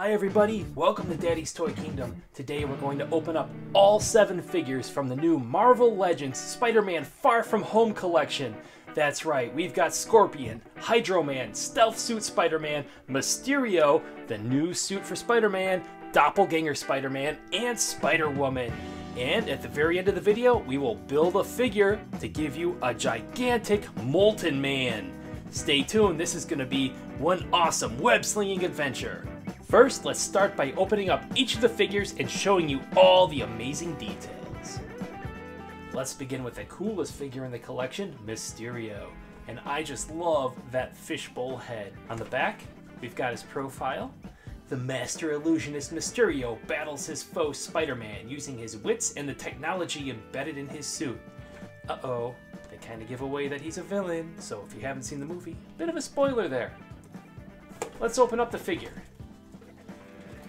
Hi everybody, welcome to Daddy's Toy Kingdom. Today we're going to open up all 7 figures from the new Marvel Legends Spider-Man Far From Home collection. That's right, we've got Scorpion, Hydro Man, Stealth Suit Spider-Man, Mysterio, the new suit for Spider-Man, Doppelganger Spider-Man, and Spider-Woman. And at the very end of the video, we will build a figure to give you a gigantic Molten Man. Stay tuned, this is going to be one awesome web-slinging adventure. First, let's start by opening up each of the figures and showing you all the amazing details. Let's begin with the coolest figure in the collection, Mysterio. And I just love that fishbowl head. On the back, we've got his profile. The Master Illusionist Mysterio battles his foe Spider-Man using his wits and the technology embedded in his suit. Uh-oh, they kind of give away that he's a villain, so if you haven't seen the movie, bit of a spoiler there. Let's open up the figure.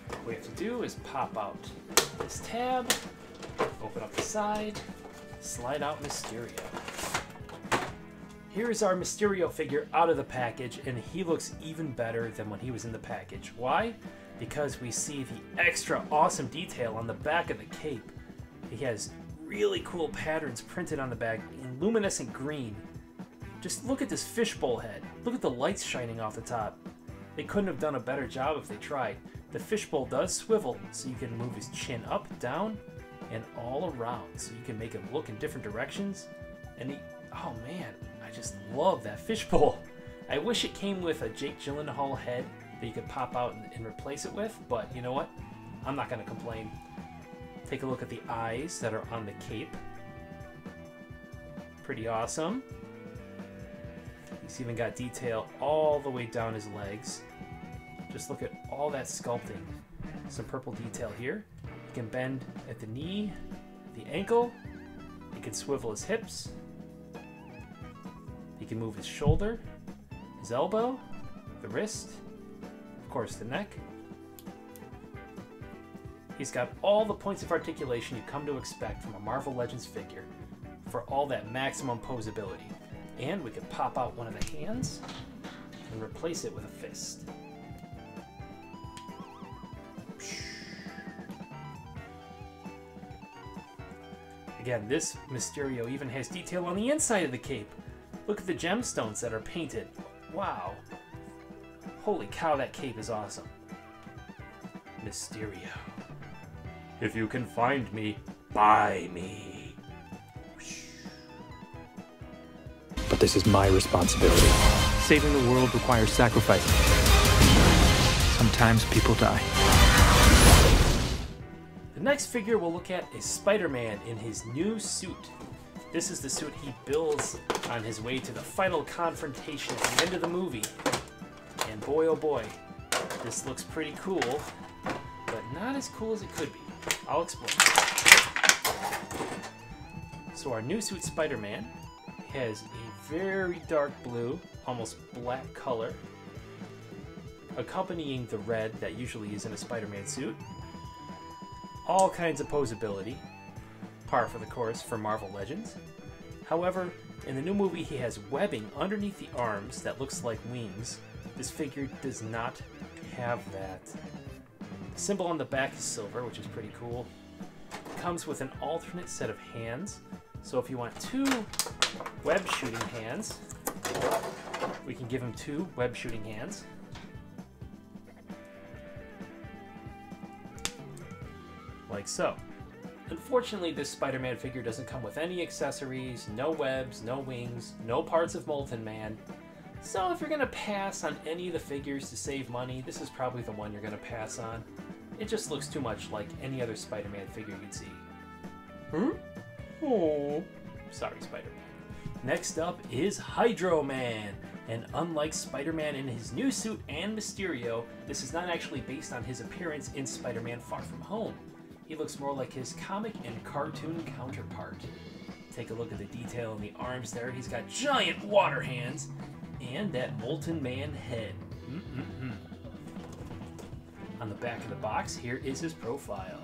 What we have to do is pop out this tab, open up the side, slide out Mysterio. Here is our Mysterio figure out of the package, and he looks even better than when he was in the package. Why? Because we see the extra awesome detail on the back of the cape. He has really cool patterns printed on the back in luminescent green. Just look at this fishbowl head. Look at the lights shining off the top. They couldn't have done a better job if they tried. The fishbowl does swivel, so you can move his chin up, down, and all around. So you can make him look in different directions. And oh man, I just love that fishbowl. I wish it came with a Jake Gyllenhaal head that you could pop out and replace it with, but you know what? I'm not gonna complain. Take a look at the eyes that are on the cape. Pretty awesome. He's even got detail all the way down his legs. Just look at all that sculpting. Some purple detail here. He can bend at the knee, the ankle. He can swivel his hips. He can move his shoulder, his elbow, the wrist, of course the neck. He's got all the points of articulation you come to expect from a Marvel Legends figure for all that maximum posability. And we can pop out one of the hands and replace it with a fist. Again, this Mysterio even has detail on the inside of the cape. Look at the gemstones that are painted. Wow. Holy cow, that cape is awesome. Mysterio. If you can find me, buy me. But this is my responsibility. Saving the world requires sacrifice. Sometimes people die. The next figure we'll look at is Spider-Man in his new suit. This is the suit he builds on his way to the final confrontation at the end of the movie. And boy oh boy, this looks pretty cool, but not as cool as it could be. I'll explain. So our new suit Spider-Man has a very dark blue, almost black color, accompanying the red that usually is in a Spider-Man suit. All kinds of posability, par for the course for Marvel Legends. However, in the new movie he has webbing underneath the arms that looks like wings. This figure does not have that. The symbol on the back is silver, which is pretty cool. It comes with an alternate set of hands, so if you want 2 web shooting hands, we can give him 2 web shooting hands. Like so. Unfortunately, this Spider-Man figure doesn't come with any accessories, no webs, no wings, no parts of Molten Man. So if you're going to pass on any of the figures to save money, this is probably the one you're going to pass on. It just looks too much like any other Spider-Man figure you'd see. Oh. Sorry, Spider-Man. Next up is Hydro Man. And unlike Spider-Man in his new suit and Mysterio, this is not actually based on his appearance in Spider-Man Far From Home. He looks more like his comic and cartoon counterpart. Take a look at the detail in the arms there. He's got giant water hands and that Molten Man head. On the back of the box, here is his profile.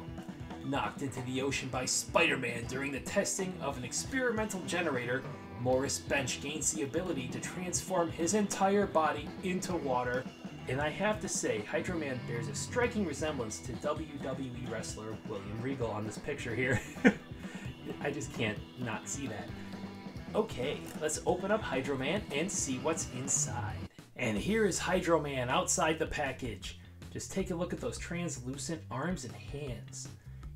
Knocked into the ocean by Spider-Man during the testing of an experimental generator, Morris Bench gains the ability to transform his entire body into water And I have to say, Hydro Man bears a striking resemblance to WWE wrestler William Regal on this picture here. I just can't not see that. Okay, let's open up Hydro Man and see what's inside. And here is Hydro Man outside the package. Just take a look at those translucent arms and hands.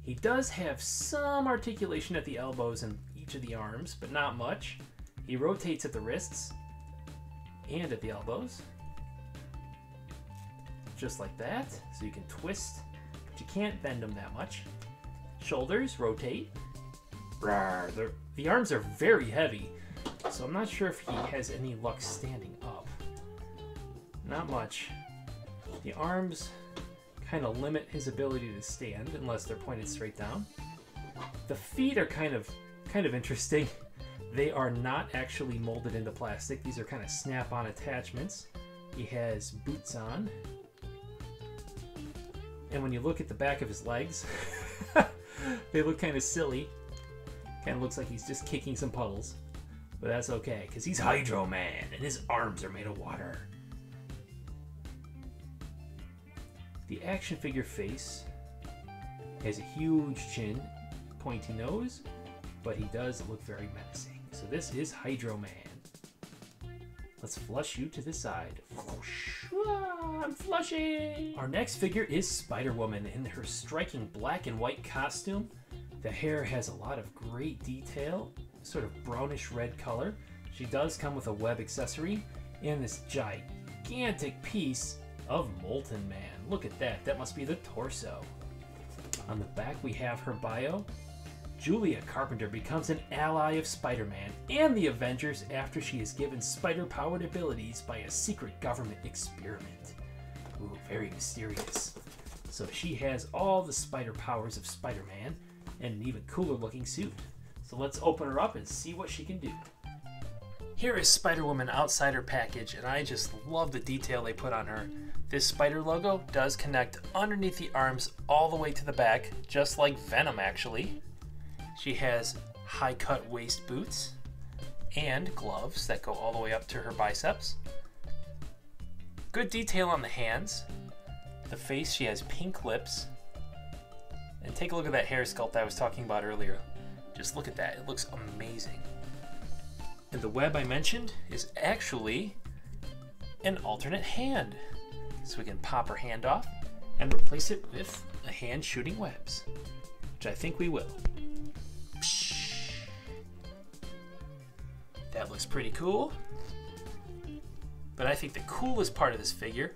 He does have some articulation at the elbows and each of the arms, but not much. He rotates at the wrists and at the elbows. Just like that, so you can twist, but you can't bend them that much. Shoulders rotate. The arms are very heavy, so I'm not sure if he has any luck standing up. Not much. The arms kind of limit his ability to stand unless they're pointed straight down. The feet are kind of interesting. They are not actually molded into plastic. These are kind of snap-on attachments. He has boots on. And when you look at the back of his legs, they look kind of silly. Kind of looks like he's just kicking some puddles. But that's okay, because he's Hydro Man, and his arms are made of water. The action figure face has a huge chin, pointy nose, but he does look very menacing. So this is Hydro Man. Let's flush you to the side. I'm flushing! Our next figure is Spider-Woman in her striking black and white costume. The hair has a lot of great detail, sort of brownish red color. She does come with a web accessory and this gigantic piece of Molten Man. Look at that, that must be the torso. On the back we have her bio. Julia Carpenter becomes an ally of Spider-Man and the Avengers after she is given spider-powered abilities by a secret government experiment. Ooh, very mysterious. So she has all the spider powers of Spider-Man and an even cooler looking suit. So let's open her up and see what she can do. Here is Spider-Woman outside her package, and I just love the detail they put on her. This spider logo does connect underneath the arms all the way to the back, just like Venom actually. She has high-cut waist boots and gloves that go all the way up to her biceps. Good detail on the hands. The face, she has pink lips. And take a look at that hair sculpt I was talking about earlier. Just look at that, it looks amazing. And the web I mentioned is actually an alternate hand. So we can pop her hand off and replace it with a hand shooting webs, which I think we will. That looks pretty cool. But I think the coolest part of this figure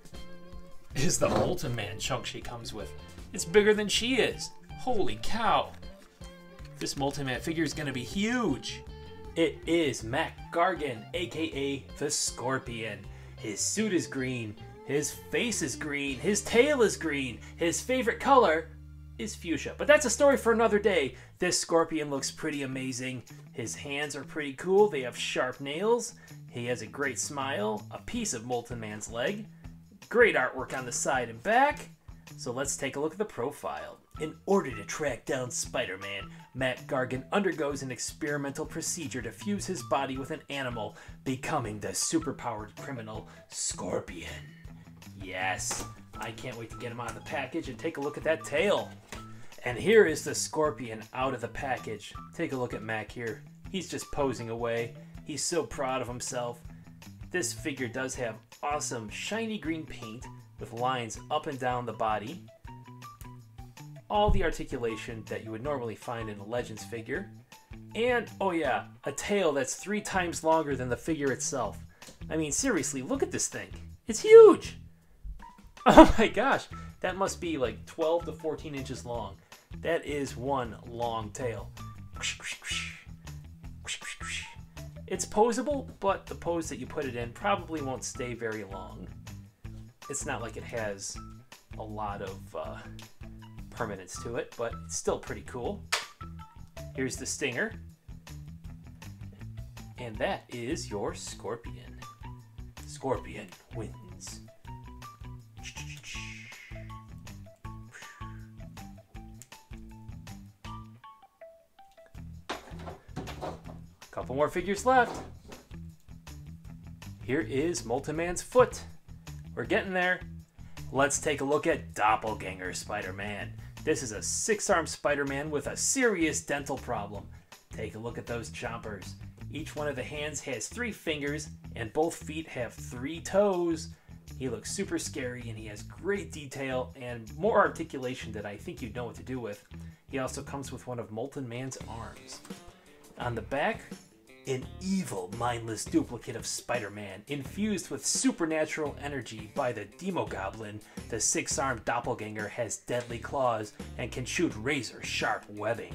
is the Molten Man chunk she comes with. It's bigger than she is. Holy cow. This Molten Man figure is going to be huge. It is Mac Gargan, aka the Scorpion. His suit is green, his face is green, his tail is green, his favorite color is fuchsia. But that's a story for another day. This Scorpion looks pretty amazing. His hands are pretty cool. They have sharp nails. He has a great smile, a piece of Molten Man's leg. Great artwork on the side and back. So let's take a look at the profile. In order to track down Spider-Man, Mac Gargan undergoes an experimental procedure to fuse his body with an animal, becoming the superpowered criminal Scorpion. Yes, I can't wait to get him out of the package and take a look at that tail. And here is the Scorpion out of the package. Take a look at Mac here. He's just posing away. He's so proud of himself. This figure does have awesome shiny green paint with lines up and down the body. All the articulation that you would normally find in a Legends figure. And, oh yeah, a tail that's 3 times longer than the figure itself. I mean, seriously, look at this thing. It's huge! Oh my gosh, that must be like 12 to 14 inches long. That is one long tail. It's posable, but the pose that you put it in probably won't stay very long. It's not like it has a lot of permanence to it, but it's still pretty cool. Here's the stinger. And that is your Scorpion. Scorpion wins. Couple more figures left. Here is Molten Man's foot. We're getting there. Let's take a look at Doppelganger Spider-Man. This is a 6-armed Spider-Man with a serious dental problem. Take a look at those chompers. Each one of the hands has 3 fingers, and both feet have 3 toes. He looks super scary, and he has great detail and more articulation that I think you'd know what to do with. He also comes with one of Molten Man's arms. On the back, an evil, mindless duplicate of Spider-Man, infused with supernatural energy by the Demogoblin. The 6-armed doppelganger has deadly claws and can shoot razor-sharp webbing.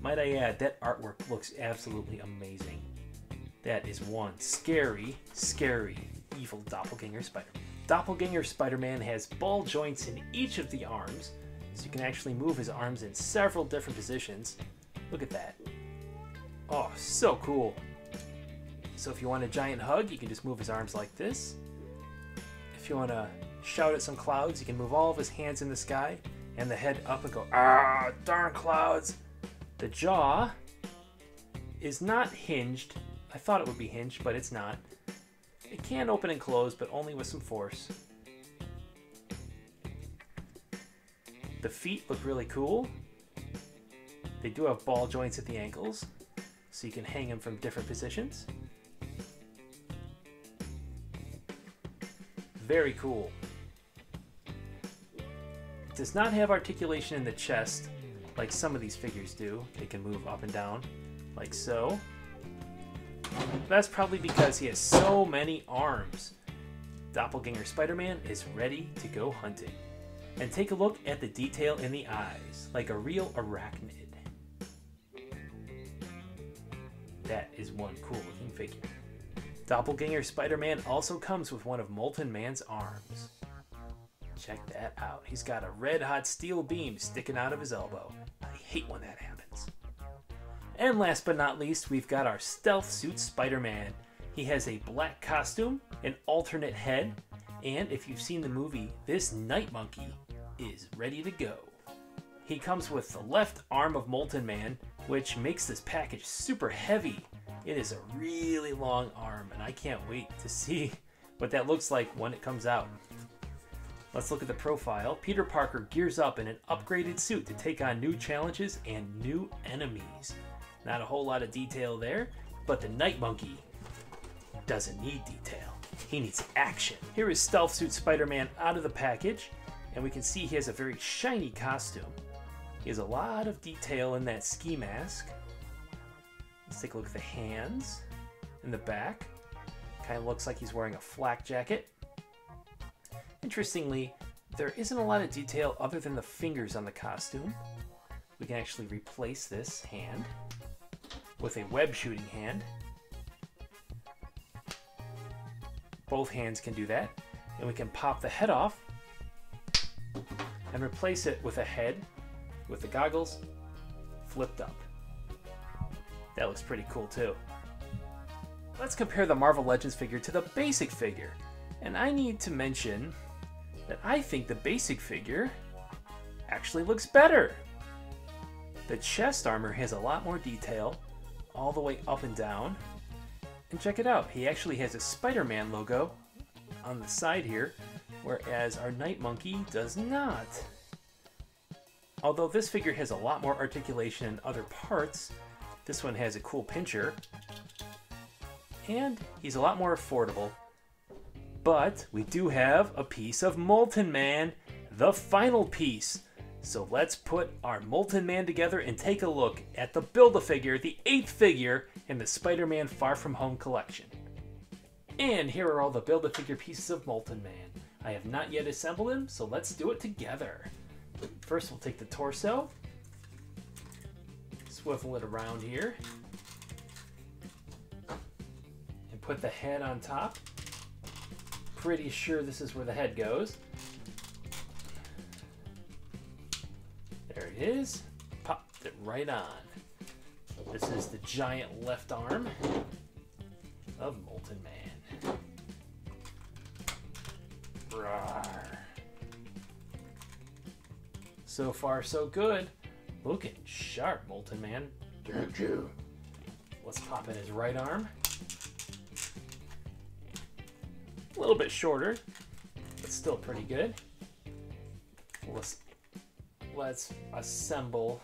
Might I add, that artwork looks absolutely amazing. That is one scary, scary, evil doppelganger Spider-Man. Doppelganger Spider-Man has ball joints in each of the arms, so you can actually move his arms in several different positions. Look at that. Oh, so cool. So if you want a giant hug, you can just move his arms like this. If you want to shout at some clouds, you can move all of his hands in the sky and the head up and go, "Ah, darn clouds." The jaw is not hinged. I thought it would be hinged, but it's not. It can open and close, but only with some force. The feet look really cool. They do have ball joints at the ankles, so you can hang them from different positions. Very cool. It does not have articulation in the chest like some of these figures do. They can move up and down like so. That's probably because he has so many arms. Doppelganger Spider-Man is ready to go hunting. And take a look at the detail in the eyes, like a real arachnid. That is one cool looking figure. Doppelganger Spider-Man also comes with one of Molten Man's arms. Check that out. He's got a red hot steel beam sticking out of his elbow. I hate when that happens. And last but not least, we've got our Stealth Suit Spider-Man. He has a black costume, an alternate head, and if you've seen the movie, this Night Monkey is ready to go. He comes with the left arm of Molten Man, which makes this package super heavy. It is a really long arm, and I can't wait to see what that looks like when it comes out. Let's look at the profile. Peter Parker gears up in an upgraded suit to take on new challenges and new enemies. Not a whole lot of detail there, but the Night Monkey doesn't need detail. He needs action. Here is Stealth Suit Spider-Man out of the package, and we can see he has a very shiny costume. He has a lot of detail in that ski mask. Let's take a look at the hands in the back. Kind of looks like he's wearing a flak jacket. Interestingly, there isn't a lot of detail other than the fingers on the costume. We can actually replace this hand with a web shooting hand. Both hands can do that. And we can pop the head off and replace it with a head with the goggles flipped up. That looks pretty cool too. Let's compare the Marvel Legends figure to the basic figure. And I need to mention that I think the basic figure actually looks better. The chest armor has a lot more detail all the way up and down. And check it out, he actually has a Spider-Man logo on the side here, whereas our Night Monkey does not. Although this figure has a lot more articulation in other parts, this one has a cool pincher, and he's a lot more affordable. But we do have a piece of Molten Man, the final piece. So let's put our Molten Man together and take a look at the Build-A-Figure, the 8th figure in the Spider-Man Far From Home collection. And here are all the Build-A-Figure pieces of Molten Man. I have not yet assembled him, so let's do it together. First we'll take the torso, swivel it around here, and put the head on top. Pretty sure this is where the head goes. There it is. Popped it right on. This is the giant left arm of Molten Man. Rawr. So far, so good. Looking sharp, Molten Man. Let's pop in his right arm. A little bit shorter, but still pretty good. Let's assemble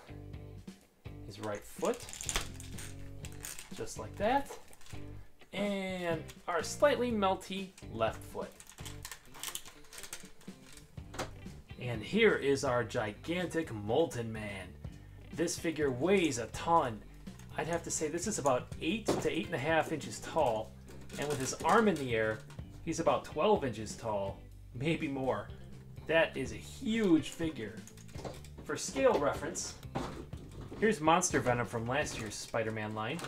his right foot, just like that, and our slightly melty left foot. And here is our gigantic Molten Man. This figure weighs a ton. I'd have to say this is about 8 to 8.5 inches tall, and with his arm in the air, he's about 12 inches tall, maybe more. That is a huge figure. For scale reference, here's Monster Venom from last year's Spider-Man line,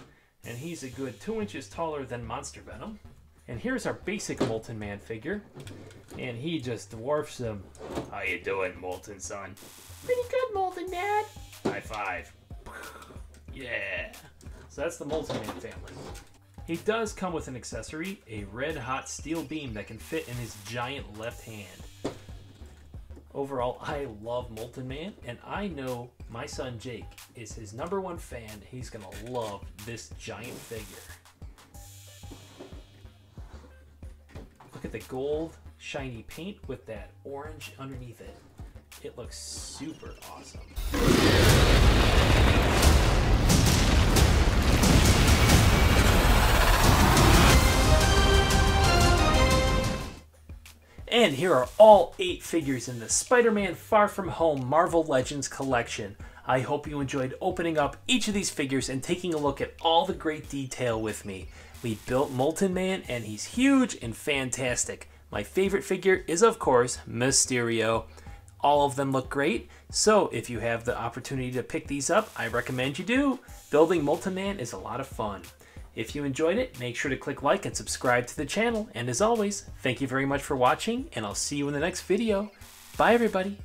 and he's a good 2 inches taller than Monster Venom. And here's our basic Molten Man figure, and he just dwarfs him. How you doing, Molten Son? Pretty good, Molten Man. High five. Yeah. So that's the Molten Man family. He does come with an accessory, a red-hot steel beam that can fit in his giant left hand. Overall, I love Molten Man, and I know my son Jake is his #1 fan. He's gonna love this giant figure. Look at the gold, shiny paint with that orange underneath it. It looks super awesome. And here are all 8 figures in the Spider-Man Far From Home Marvel Legends collection. I hope you enjoyed opening up each of these figures and taking a look at all the great detail with me. We built Molten Man, and he's huge and fantastic. My favorite figure is, of course, Mysterio. All of them look great, so if you have the opportunity to pick these up, I recommend you do. Building Molten Man is a lot of fun. If you enjoyed it, make sure to click like and subscribe to the channel. And as always, thank you very much for watching, and I'll see you in the next video. Bye, everybody.